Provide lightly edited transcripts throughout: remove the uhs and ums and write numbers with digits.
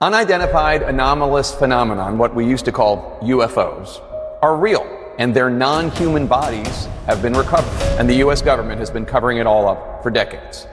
Unidentified anomalous phenomenon, what we used to call UFOs, are real, and their non-human bodies have been recovered. And the U.S. government has been covering it all up for decades.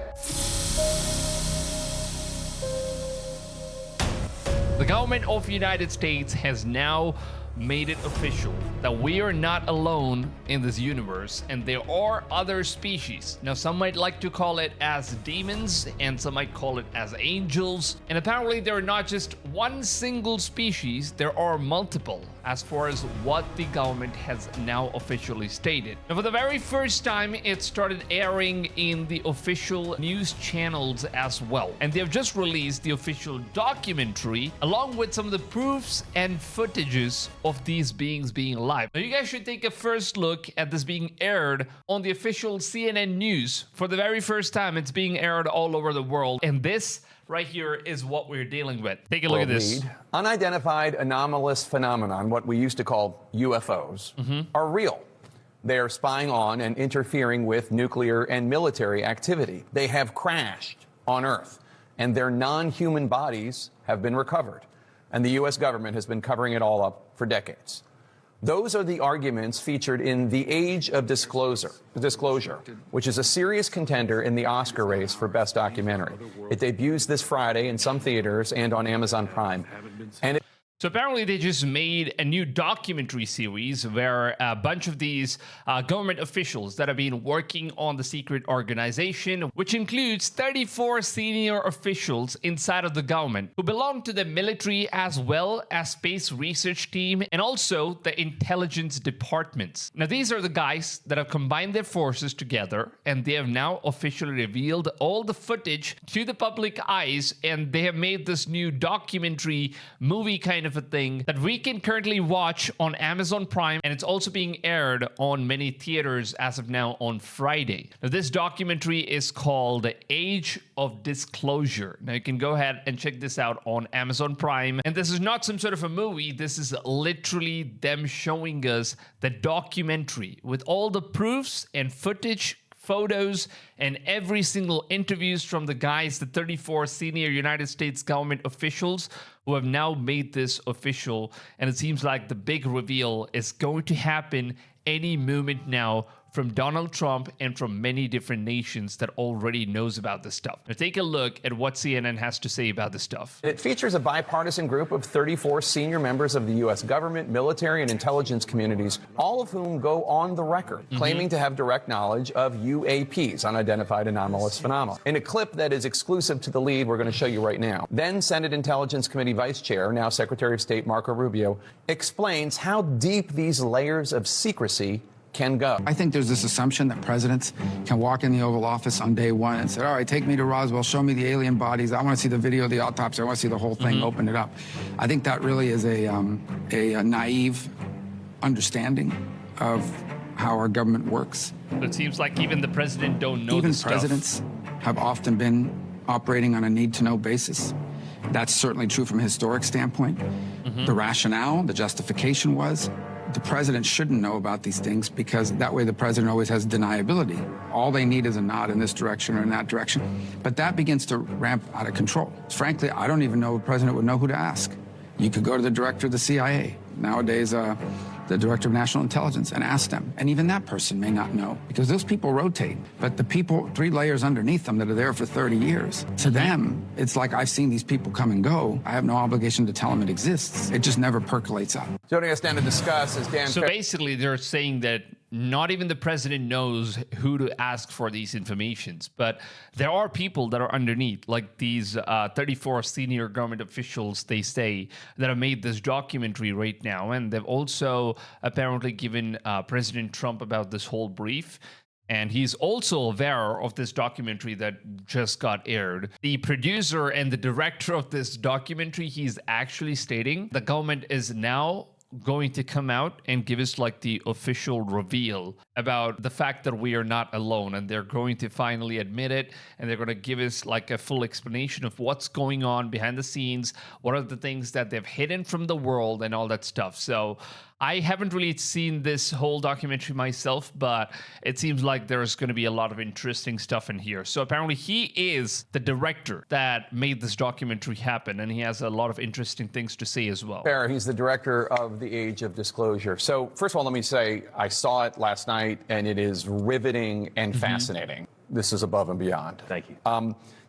The government of the United States has now made it official that we are not alone in this universe, and there are other species. Now, some might like to call it as demons, and some might call it as angels. And apparently there are not just one single species, there are multiple, as far as what the government has now officially stated. Now, for the very first time, it started airing in the official news channels as well. And they have just released the official documentary, along with some of the proofs and footages of these beings being alive. Now, you guys should take a first look at this being aired on the official CNN news. For the very first time, it's being aired all over the world. And this right here is what we're dealing with. Take a look at this. Unidentified anomalous phenomenon, what we used to call UFOs, are real. They are spying on and interfering with nuclear and military activity. They have crashed on Earth, and their non-human bodies have been recovered. And the U.S. government has been covering it all up for decades. Those are the arguments featured in The Age of Disclosure, which is a serious contender in the Oscar race for Best Documentary. It debuts this Friday in some theaters and on Amazon Prime. So apparently they just made a new documentary series where a bunch of these government officials that have been working on the secret organization, which includes 34 senior officials inside of the government who belong to the military as well as space research team and also the intelligence departments. Now, these are the guys that have combined their forces together, and they have now officially revealed all the footage to the public eyes, and they have made this new documentary movie kind of a thing that we can currently watch on Amazon Prime, and it's also being aired on many theaters as of now on Friday. Now, this documentary is called The Age of Disclosure. Now, you can go ahead and check this out on Amazon Prime. And this is not some sort of a movie. This is literally them showing us the documentary with all the proofs and footage, photos, and every single interviews from the guys, the 34 senior United States government officials who have now made this official. And it seems like the big reveal is going to happen any moment now from Donald Trump and from many different nations that already knows about this stuff. Now, take a look at what CNN has to say about this stuff. It features a bipartisan group of 34 senior members of the U.S. government, military, and intelligence communities, all of whom go on the record claiming to have direct knowledge of UAPs, unidentified anomalous phenomena. In a clip that is exclusive to the lead we're going to show you right now, then Senate Intelligence Committee Vice Chair, now Secretary of State Marco Rubio, explains how deep these layers of secrecy can go. I think there's this assumption that presidents can walk in the Oval Office on day one and say, all right, take me to Roswell, show me the alien bodies. I want to see the video of the autopsy. I want to see the whole thing, open it up. I think that really is a naive understanding of how our government works. It seems like even the president don't know Even this stuff. presidents have often been operating on a need-to-know basis. That's certainly true from a historic standpoint. The rationale, the justification was, the president shouldn't know about these things because that way the president always has deniability. All they need is a nod in this direction or in that direction. But that begins to ramp out of control. Frankly, I don't even know a president would know who to ask. You could go to the director of the CIA, nowadays the director of national intelligence, and ask them. And even that person may not know because those people rotate. But the people 3 layers underneath them that are there for 30 years, to them, it's like I've seen these people come and go. I have no obligation to tell them it exists. It just never percolates up. Joining us now to discuss is Dan So Farah. basically, they're saying that not even the president knows who to ask for these informations, but there are people that are underneath, like these 34 senior government officials, they say, that have made this documentary right now. And they've also apparently given President Trump about this whole brief. And he's also aware of this documentary that just got aired. The producer and the director of this documentary, he's actually stating the government is now going to come out and give us like the official reveal about the fact that we are not alone, and they're going to finally admit it, and they're going to give us like a full explanation of what's going on behind the scenes, what are the things that they've hidden from the world and all that stuff. So I haven't really seen this whole documentary myself, but it seems like there's going to be a lot of interesting stuff in here. So apparently he is the director that made this documentary happen, and he has a lot of interesting things to say as well. Farah, he's the director of The Age of Disclosure. So first of all, let me say I saw it last night, and it is riveting and fascinating. This is above and beyond. Thank you.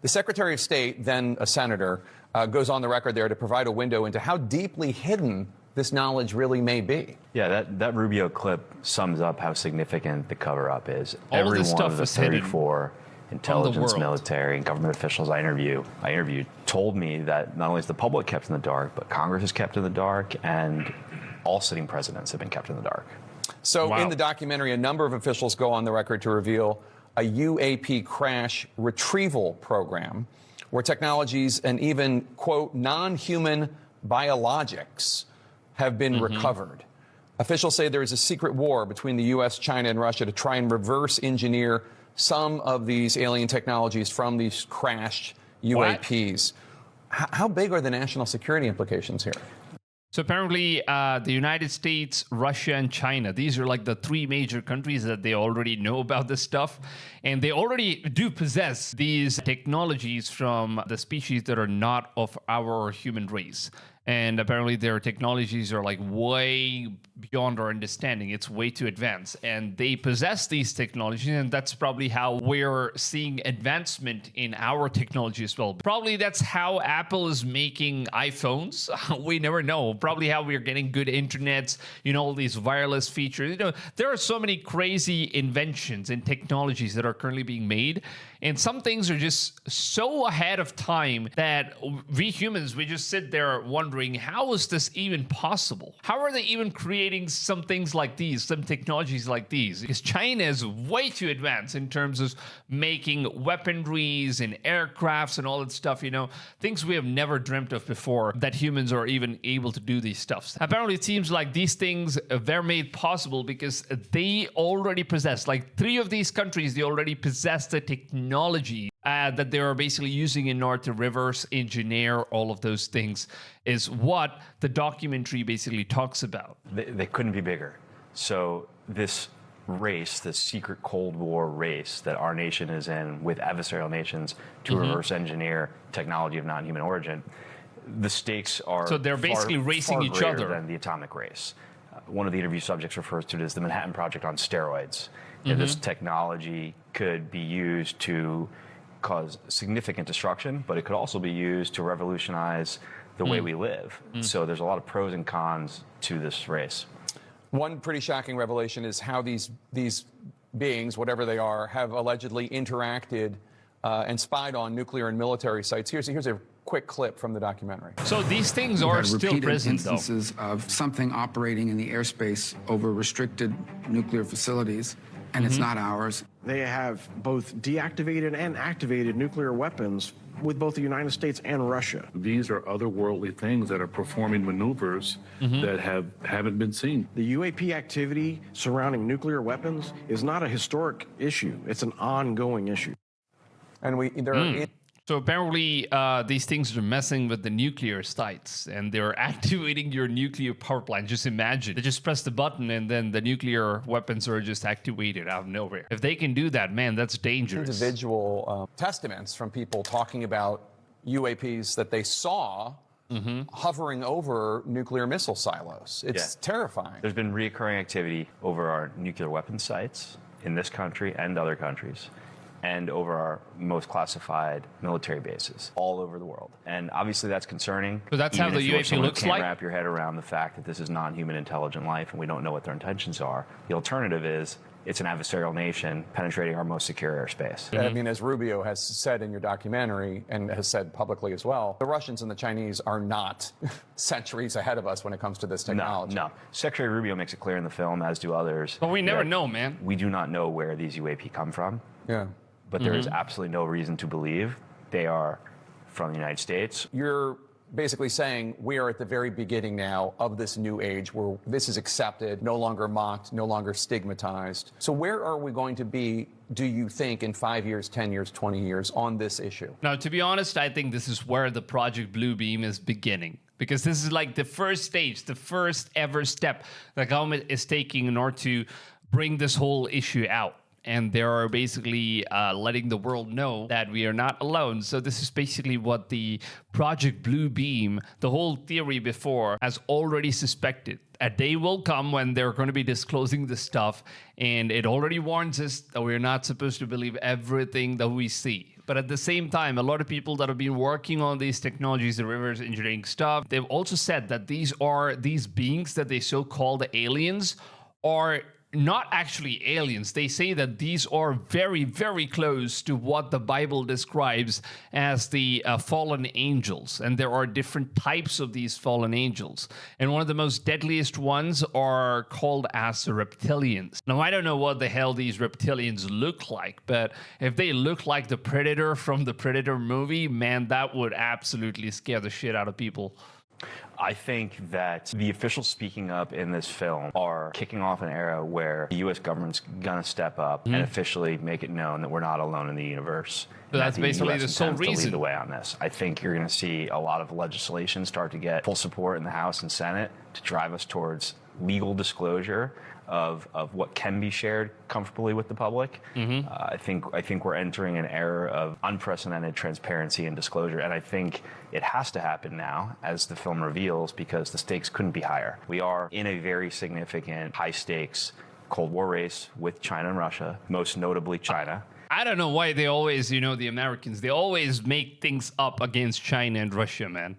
The Secretary of State, then a senator, goes on the record there to provide a window into how deeply hidden this knowledge really may be. Yeah, that Rubio clip sums up how significant the cover-up is. All Every this one stuff of the is hidden 34 intelligence, world. military, and government officials I interviewed told me that not only is the public kept in the dark, but Congress is kept in the dark, and all sitting presidents have been kept in the dark. So in the documentary, a number of officials go on the record to reveal a UAP crash retrieval program where technologies and even, quote, non-human biologics have been recovered. Officials say there is a secret war between the U.S., China, and Russia to try and reverse engineer some of these alien technologies from these crashed UAPs. How big are the national security implications here? So apparently the United States, Russia, and China, these are like the three major countries that they already know about this stuff. And they already do possess these technologies from the species that are not of our human race. And apparently their technologies are like way beyond our understanding. It's way too advanced. And they possess these technologies, and that's probably how we're seeing advancement in our technology as well. Probably that's how Apple is making iPhones. We never know. Probably how we're getting good internets, all these wireless features. There are so many crazy inventions and technologies that are currently being made. And some things are just so ahead of time that we humans, we just sit there wondering, how is this even possible? How are they even creating some things like these, some technologies like these? Because China is way too advanced in terms of making weaponries and aircrafts and all that stuff, things we have never dreamt of before, that humans are even able to do these stuffs. Apparently, it seems like these things, they're made possible because they already possess, like 3 of these countries, they already possess the technology that they are basically using in order to reverse engineer all of those things, is what the documentary basically talks about. They couldn't be bigger. So this race, this secret Cold War race that our nation is in with adversarial nations to reverse engineer technology of non-human origin, the stakes are so they're basically racing far each greater other than the atomic race. One of the interview subjects refers to it as the Manhattan Project on steroids. This technology could be used to cause significant destruction, but it could also be used to revolutionize the way we live. So there's a lot of pros and cons to this race. One pretty shocking revelation is how these beings, whatever they are, have allegedly interacted and spied on nuclear and military sites. Here's a quick clip from the documentary. So these things are still present, though. Instances of something operating in the airspace over restricted nuclear facilities, and it's not ours. They have both deactivated and activated nuclear weapons with both the United States and Russia. These are otherworldly things that are performing maneuvers that haven't been seen. The UAP activity surrounding nuclear weapons is not a historic issue. It's an ongoing issue. And there are So apparently these things are messing with the nuclear sites, and they're activating your nuclear power plant. Just imagine. They just press the button and then the nuclear weapons are just activated out of nowhere. If they can do that, man, that's dangerous. individual testaments from people talking about UAPs that they saw hovering over nuclear missile silos. It's terrifying. There's been reoccurring activity over our nuclear weapons sites in this country and other countries, and over our most classified military bases all over the world. And obviously that's concerning. So that's Even how if the you're UAP someone who looks can't like? wrap your head around the fact that this is non-human intelligent life and we don't know what their intentions are. The alternative is it's an adversarial nation penetrating our most secure airspace. I mean, as Rubio has said in your documentary and has said publicly as well, the Russians and the Chinese are not centuries ahead of us when it comes to this technology. No. Secretary Rubio makes it clear in the film, as do others. But we never that know, man. We do not know where these UAP come from. Yeah. But there is absolutely no reason to believe they are from the United States. Your basically saying we are at the very beginning now of this new age where this is accepted, no longer mocked, no longer stigmatized. So where are we going to be, do you think, in 5 years, 10 years, 20 years on this issue? Now, to be honest, I think this is where the Project Bluebeam is beginning. Because this is like the first stage, the first ever step the government is taking in order to bring this whole issue out. And they are basically letting the world know that we are not alone. So this is basically what the Project Bluebeam, the whole theory before, has already suspected. A day will come when they're going to be disclosing this stuff. And it already warns us that we're not supposed to believe everything that we see. But at the same time, a lot of people that have been working on these technologies, the reverse engineering stuff, they've also said that these beings that they so-call the aliens are not actually aliens. They say that these are very, very close to what the Bible describes as the fallen angels. And there are different types of these fallen angels. And one of the most deadliest ones are called as the reptilians. Now, I don't know what the hell these reptilians look like, but if they look like the Predator from the Predator movie, man, that would absolutely scare the shit out of people. I think that the officials speaking up in this film are kicking off an era where the U.S. government's going to step up and officially make it known that we're not alone in the universe. So that's basically the sole To lead reason. the way on this. I think you're going to see a lot of legislation start to get full support in the House and Senate to drive us towards legal disclosure of what can be shared comfortably with the public. I think we're entering an era of unprecedented transparency and disclosure, and I think it has to happen now, as the film reveals, because the stakes couldn't be higher. We are in a very significant, high-stakes Cold War race with China and Russia, most notably China. I don't know why they always, the Americans, they always make things up against China and Russia, man.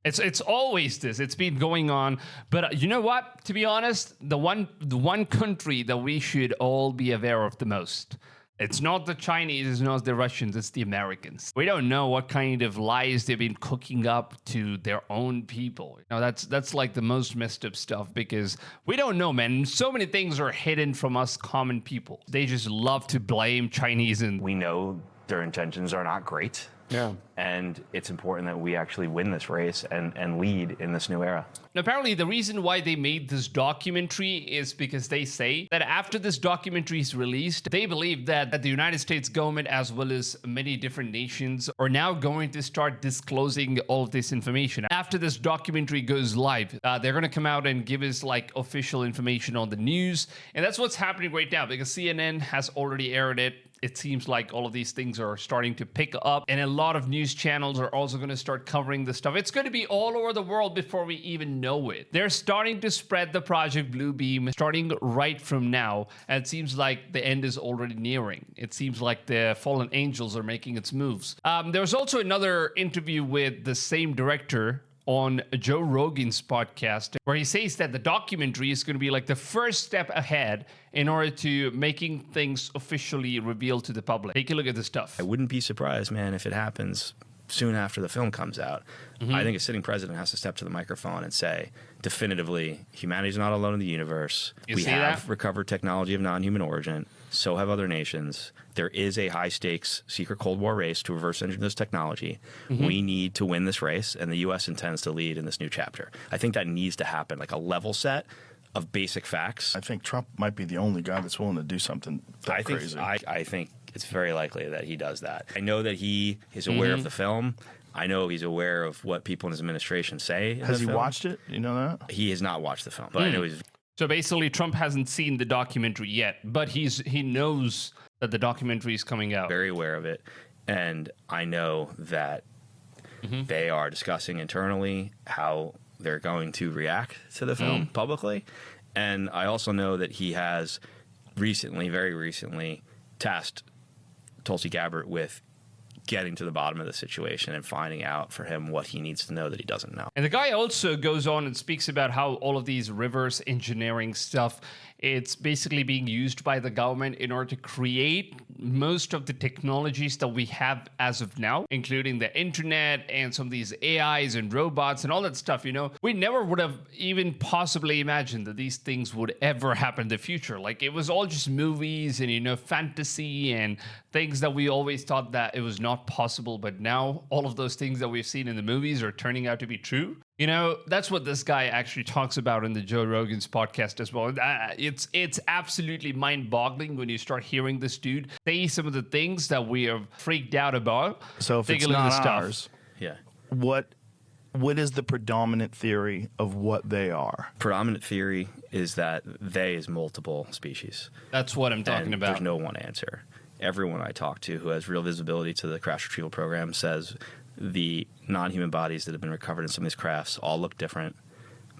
It's always this. It's been going on. But you know what? To be honest, the one country that we should all be aware of the most, it's not the Chinese, it's not the Russians, it's the Americans. We don't know what kind of lies they've been cooking up to their own people. That's like the most messed up stuff, because we don't know, man. So many things are hidden from us common people. They just love to blame Chinese, and We know their intentions are not great. Yeah. And it's important that we actually win this race and lead in this new era. apparently the reason why they made this documentary is because they say that after this documentary is released, they believe that the United States government, as well as many different nations, are now going to start disclosing all of this information. After this documentary goes live, they're going to come out and give us like official information on the news. And that's what's happening right now, because CNN has already aired it. It seems like all of these things are starting to pick up, and a lot of news channels are also going to start covering this stuff. It's going to be all over the world before we even know it. They're starting to spread the Project Bluebeam starting right from now, and it seems like the end is already nearing. It seems like the fallen angels are making its moves. There's also another interview with the same director on Joe Rogan's podcast, where he says that the documentary is going to be like the first step ahead in order to making things officially revealed to the public. Take a look at this stuff. I wouldn't be surprised, man, if it happens soon after the film comes out. I think a sitting president has to step to the microphone and say, definitively, humanity's not alone in the universe. You We see have that? recovered technology of non-human origin. So have other nations. There is a high-stakes secret Cold War race to reverse engineer this technology. We need to win this race, and the U.S. intends to lead in this new chapter. I think that needs to happen, like a level set of basic facts. I think Trump might be the only guy that's willing to do something that crazy. I think it's very likely that he does that. I know that he is aware of the film. I know he's aware of what people in his administration say. in Has the he film. watched it? You know that? He has not watched the film, but I know he's So basically, Trump hasn't seen the documentary yet, but he knows that the documentary is coming out. very aware of it. And I know that they are discussing internally how they're going to react to the film publicly. And I also know that he has recently, very recently, tasked Tulsi Gabbard with getting to the bottom of the situation and finding out for him what he needs to know that he doesn't know. And the guy also goes on and speaks about how all of these reverse engineering stuff it's basically being used by the government in order to create most of the technologies that we have as of now, including the internet and some of these AIs and robots and all that stuff. We never would have even possibly imagined that these things would ever happen in the future. Like, it was all just movies and, fantasy and things that we always thought that it was not possible. But now all of those things that we've seen in the movies are turning out to be true. That's what this guy actually talks about in the Joe Rogan's podcast as well. It's absolutely mind-boggling when you start hearing this dude say some of the things that we are freaked out about. So if Take it's a look at not the ours, Yeah. what is the predominant theory of what they are? Predominant theory is that they is multiple species. That's what I'm talking And about. There's no one answer. Everyone I talk to who has real visibility to the crash retrieval program says the non-human bodies that have been recovered in some of these crafts all look different.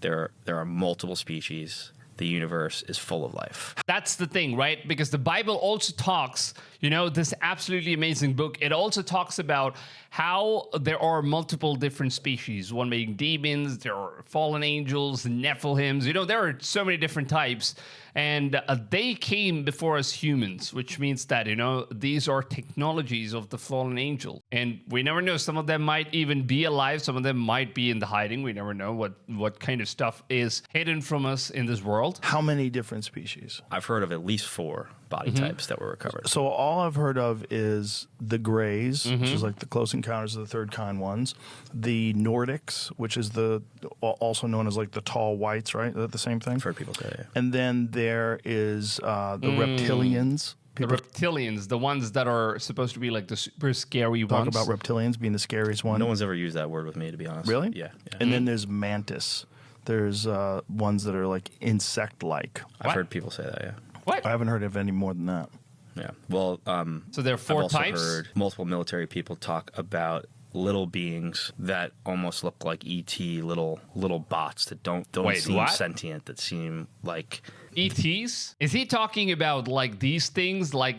There are multiple species. The universe is full of life. That's the thing, right? Because the Bible also talks, this absolutely amazing book. It also talks about how there are multiple different species, one being demons, there are fallen angels, Nephilims, there are so many different types. And they came before us humans, which means that, these are technologies of the fallen angel. And we never know. Some of them might even be alive. Some of them might be in the hiding. We never know what kind of stuff is hidden from us in this world. How many different species? I've heard of at least 4 body types that were recovered. So all I've heard of is the Greys, which is like the Close Encounters of the Third Kind ones, the Nordics, which is also known as like the tall whites, right? Is that the same thing? I've heard people say that. And then there is the reptilians. The reptilians, the ones that are supposed to be like the super scary Talk ones. about reptilians being the scariest one. No one's ever used that word with me, to be honest. Really? Yeah. And then there's mantis. There's ones that are like insect-like. I've heard people say that, yeah. What? I haven't heard of any more than that. Yeah. Well, So there are 4 I've also types? heard multiple military people talk about little beings that almost look like ET, little bots that don't Wait, seem what? sentient, that seem like ETs? Is he talking about like these things? Like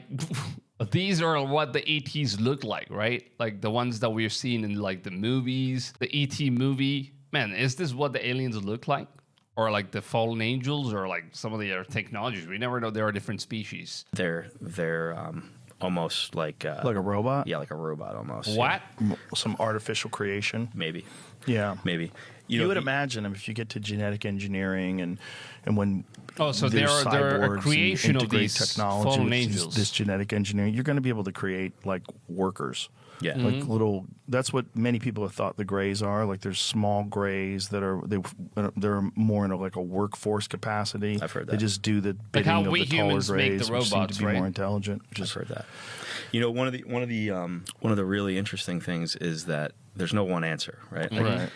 these are what the ETs look like, right? Like the ones that we're seeing in like the movies, the ET movie. Man, is this what the aliens look like? Or like the fallen angels, or like some of the other technologies? We never know. There are different species. they're almost like Like a robot? yeah, like a robot almost. What? Some artificial creation? Maybe. Yeah. Maybe. You would imagine if you get to genetic engineering and when Oh, so there's they're a cyborgs creation and of integrate these technology fallen with angels. this genetic engineering, you're going to be able to create like workers. Yeah. Mm-hmm. Like little. That's what many people have thought the Greys are. Like there's small Greys that are they're more into like a workforce capacity. I've heard They that. just do the bidding how of we the taller humans make the Greys, which seem robots, to be right? more intelligent. I've heard that. One of the really interesting things is that there's no one answer, right? Like Right.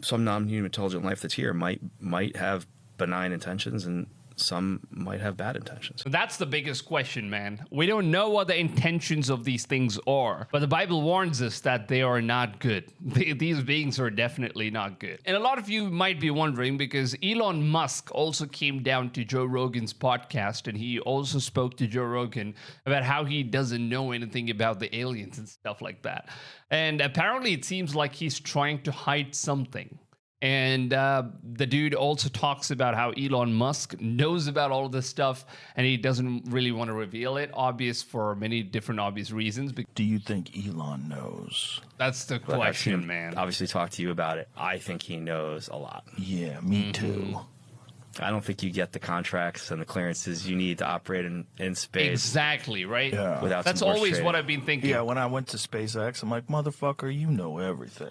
Some non-human intelligent life that's here might have benign intentions, and some might have bad intentions. That's the biggest question, man. We don't know what the intentions of these things are, but the Bible warns us that they are not good. These beings are definitely not good. And a lot of you might be wondering, because Elon Musk also came down to Joe Rogan's podcast, and he also spoke to Joe Rogan about how he doesn't know anything about the aliens and stuff like that. And apparently it seems like he's trying to hide something. And the dude also talks about how Elon Musk knows about all of this stuff, and he doesn't really want to reveal it, for many different obvious reasons. Do you think Elon knows? That's the I've seen question, him man. obviously talk to you about it. I think he knows a lot. Yeah, me too. I don't think you get the contracts and the clearances you need to operate in space. Exactly, right? Yeah. Without That's some horse always trading. what I've been thinking. Yeah, when I went to SpaceX, I'm like, motherfucker, you know everything.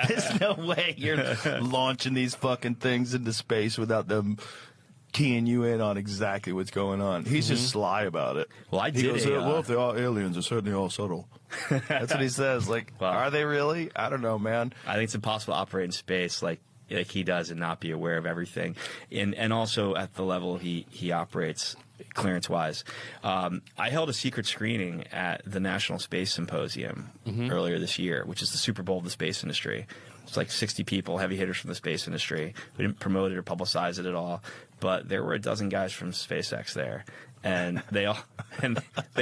There's no way you're launching these fucking things into space without them keying you in on exactly what's going on. He's just sly about it. Well, I He did goes, a, well, if they are aliens, they're certainly all subtle. That's what he says. Like, Wow. are they really? I don't know, man. I think it's impossible to operate in space like he does and not be aware of everything, and also at the level he operates clearance wise. I held a secret screening at the National Space Symposium earlier this year, which is the Super Bowl of the space industry. It's like 60 people, heavy hitters from the space industry. We didn't promote it or publicize it at all, but there were a dozen guys from SpaceX there, and they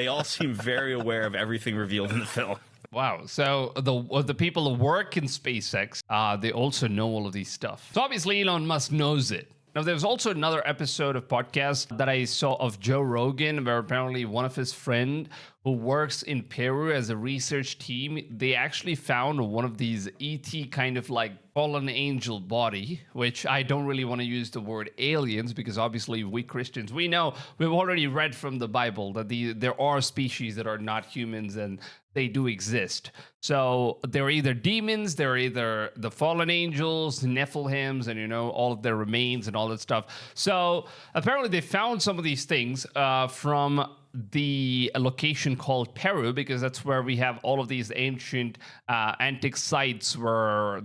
all seem very aware of everything revealed in the film. Wow. So the people who work in SpaceX, they also know all of these stuff. So obviously Elon Musk knows it. Now, there's also another episode of podcast that I saw of Joe Rogan, where apparently one of his friend who works in Peru as a research team, they actually found one of these ET kind of like fallen angel body, which I don't really want to use the word aliens because obviously we Christians, we know, we've already read from the Bible that there are species that are not humans and they do exist. So they're either demons, they're either the fallen angels, Nephilims, and, you know, all of their remains and all that stuff. So apparently they found some of these things from the location called Peru, because that's where we have all of these ancient antique sites where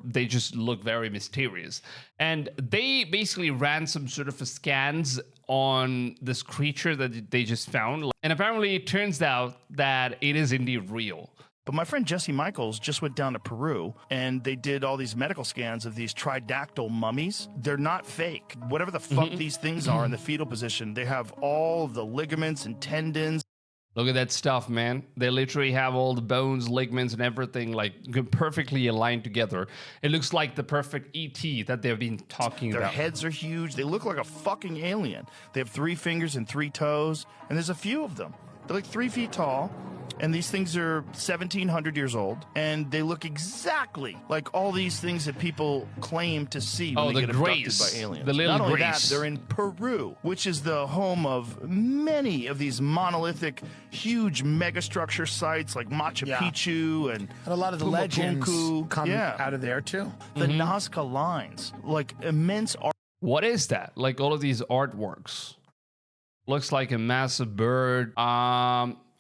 they just look very mysterious. And they basically ran some sort of scans on this creature that they just found. And apparently it turns out that it is indeed real. But my friend Jesse Michaels just went down to Peru, and they did all these medical scans of these tridactyl mummies. They're not fake. Whatever the fuck these things are in the fetal position, they have all the ligaments and tendons. Look at that stuff, man. They literally have all the bones, ligaments, and everything like perfectly aligned together. It looks like the perfect ET that they've been talking Their about. heads are huge. They look like a fucking alien. They have 3 fingers and 3 toes, and there's a few of them. They're like 3 feet tall. And these things are 1,700 years old, and they look exactly like all these things that people claim to see when they get abducted by aliens. The little Not only grace. that, they're in Peru, which is the home of many of these monolithic, huge megastructure sites like Machu Picchu and a lot of the Puma legends Punku. come out of there too. The Nazca lines, like immense art. What is that? Like all of these artworks. Looks like a massive bird.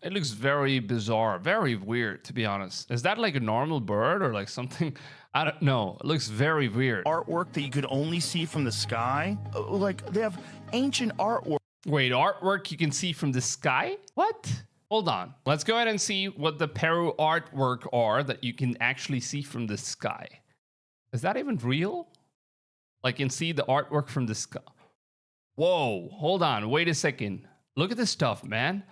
It looks very bizarre, very weird, to be honest. Is that like a normal bird or like something? I don't know. It looks very weird. Artwork that you could only see from the sky. Like they have ancient artwork. Wait, artwork you can see from the sky? What? Hold on. Let's go ahead and see what the Peru artwork are that you can actually see from the sky. Is that even real? Like you can see the artwork from the sky. Whoa, hold on. Wait a second. Look at this stuff, man.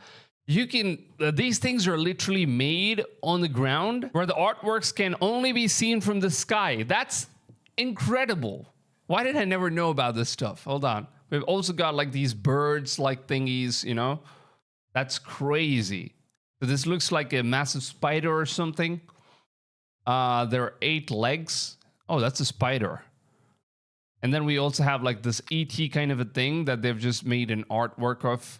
You can, these things are literally made on the ground where the artworks can only be seen from the sky. That's incredible. Why did I never know about this stuff? Hold on. We've also got like these birds like thingies, you know? That's crazy. So this looks like a massive spider or something. There are 8 legs. Oh, that's a spider. And then we also have like this ET kind of a thing that they've just made an artwork of.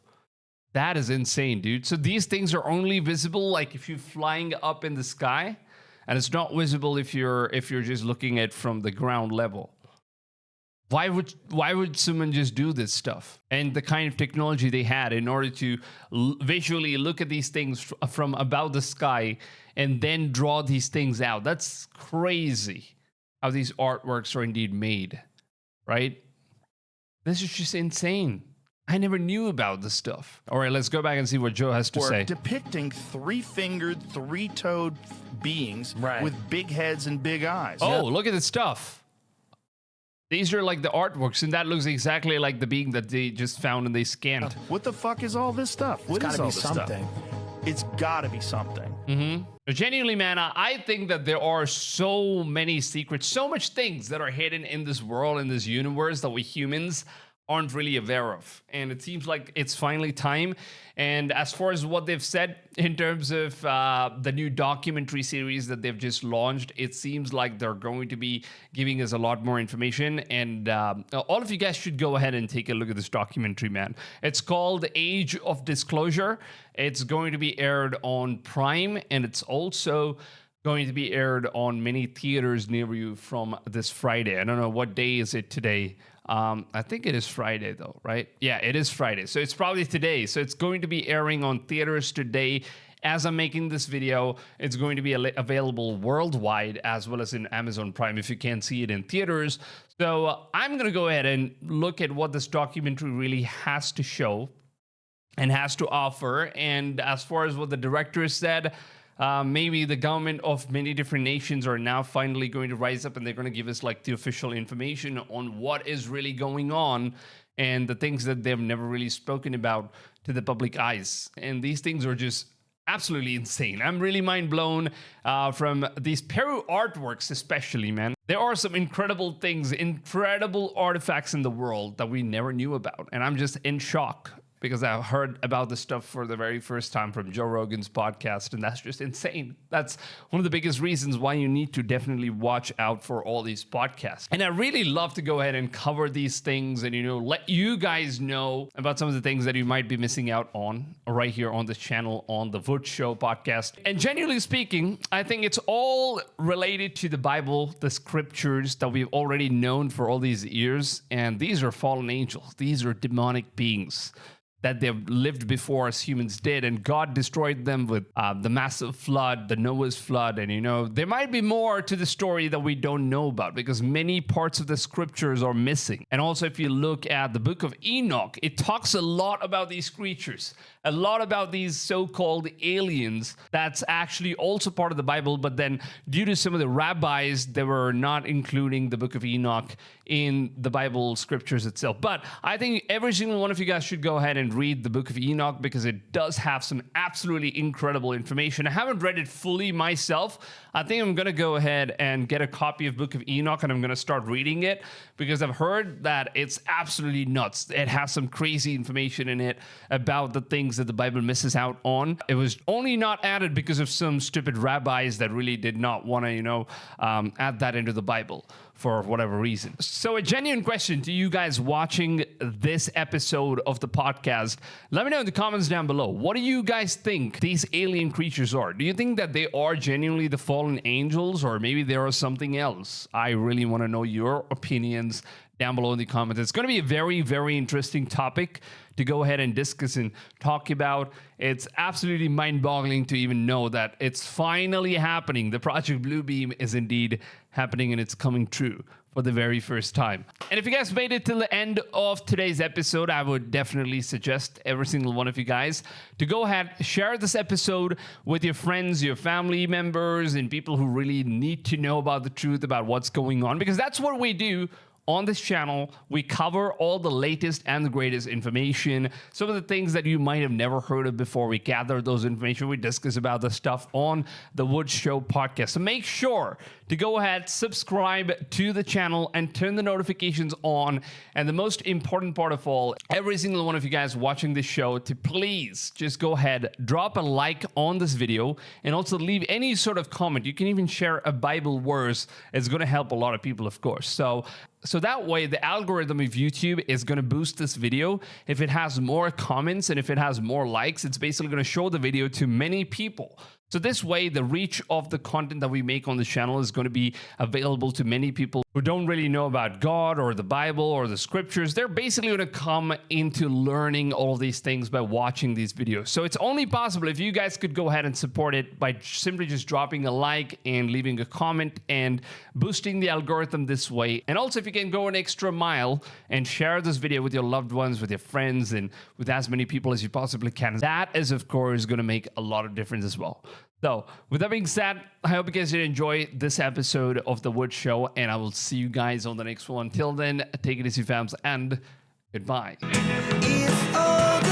That is insane, dude. So these things are only visible like if you're flying up in the sky, and it's not visible if you're just looking at from the ground level. Why would someone just do this stuff? And the kind of technology they had in order to visually look at these things from above the sky and then draw these things out. That's crazy how these artworks are indeed made, right? This is just insane. I never knew about this stuff. All right, let's go back and see what Joe has to say. Depicting 3-fingered, 3-toed beings with big heads and big eyes. Oh, look at this stuff. These are like the artworks, and that looks exactly like the being that they just found and they scanned. What the fuck is all this stuff? What is all this stuff? It's gotta be something. Genuinely, man, I think that there are so many secrets, so much things that are hidden in this world, in this universe that we humans aren't really aware of. And it seems like it's finally time. And as far as what they've said in terms of the new documentary series that they've just launched, it seems like they're going to be giving us a lot more information. And all of you guys should go ahead and take a look at this documentary, man. It's called Age of Disclosure. It's going to be aired on Prime, and it's also going to be aired on many theaters near you from this Friday. I don't know what day is it today. I think it is Friday though, right? Yeah, it is Friday. So it's probably today. So it's going to be airing on theaters today. As I'm making this video, it's going to be available worldwide as well as in Amazon Prime if you can't see it in theaters. So I'm going to go ahead and look at what this documentary really has to show and has to offer. And as far as what the director said, maybe the government of many different nations are now finally going to rise up and they're going to give us like the official information on what is really going on and the things that they've never really spoken about to the public eyes. And these things are just absolutely insane. I'm really mind blown from these Peru artworks, especially, man. There are some incredible things, incredible artifacts in the world that we never knew about. And I'm just in shock because I've heard about this stuff for the very first time from Joe Rogan's podcast, and that's just insane. That's one of the biggest reasons why you need to definitely watch out for all these podcasts. And I really love to go ahead and cover these things and, let you guys know about some of the things that you might be missing out on right here on this channel on the Wood Show podcast. And genuinely speaking, I think it's all related to the Bible, the scriptures that we've already known for all these years. And these are fallen angels. These are demonic beings that they've lived before us humans did, and God destroyed them with the massive flood, the Noah's flood, and there might be more to the story that we don't know about because many parts of the scriptures are missing. And also, if you look at the book of Enoch, it talks a lot about these creatures, a lot about these so-called aliens. That's actually also part of the Bible, but then due to some of the rabbis, they were not including the book of Enoch in the Bible scriptures itself. But I think every single one of you guys should go ahead and read the book of Enoch because it does have some absolutely incredible information. I haven't read it fully myself. I think I'm going to go ahead and get a copy of book of Enoch and I'm going to start reading it because I've heard that it's absolutely nuts. It has some crazy information in it about the things that the Bible misses out on. It was only not added because of some stupid rabbis that really did not want to, add that into the Bible for whatever reason. So a genuine question to you guys watching this episode of the podcast. Let me know in the comments down below. What do you guys think these alien creatures are? Do you think that they are genuinely the fallen angels or maybe there is something else? I really want to know your opinions down below in the comments. It's going to be a very, very interesting topic to go ahead and discuss and talk about. It's absolutely mind-boggling to even know that it's finally happening. The Project Bluebeam is indeed happening and it's coming true for the very first time. And if you guys made it till the end of today's episode, I would definitely suggest every single one of you guys to go ahead, share this episode with your friends, your family members, and people who really need to know about the truth about what's going on, because that's what we do. On this channel, we cover all the latest and the greatest information, some of the things that you might have never heard of before. We gather those information. We discuss about the stuff on the Wood Show podcast. So make sure to go ahead, subscribe to the channel, and turn the notifications on. And the most important part of all, every single one of you guys watching this show, to please just go ahead, drop a like on this video, and also leave any sort of comment. You can even share a Bible verse. It's going to help a lot of people, of course. So that way, the algorithm of YouTube is going to boost this video. If it has more comments and if it has more likes, it's basically going to show the video to many people. So this way, the reach of the content that we make on the channel is going to be available to many people who don't really know about God or the Bible or the scriptures. They're basically going to come into learning all these things by watching these videos. So it's only possible if you guys could go ahead and support it by simply just dropping a like and leaving a comment and boosting the algorithm this way. And also if you can go an extra mile and share this video with your loved ones, with your friends, and with as many people as you possibly can, that is of course going to make a lot of difference as well. So, with that being said, I hope you guys did enjoy this episode of The Wood Show, and I will see you guys on the next one. Until then, take it easy, fams, and goodbye. If all the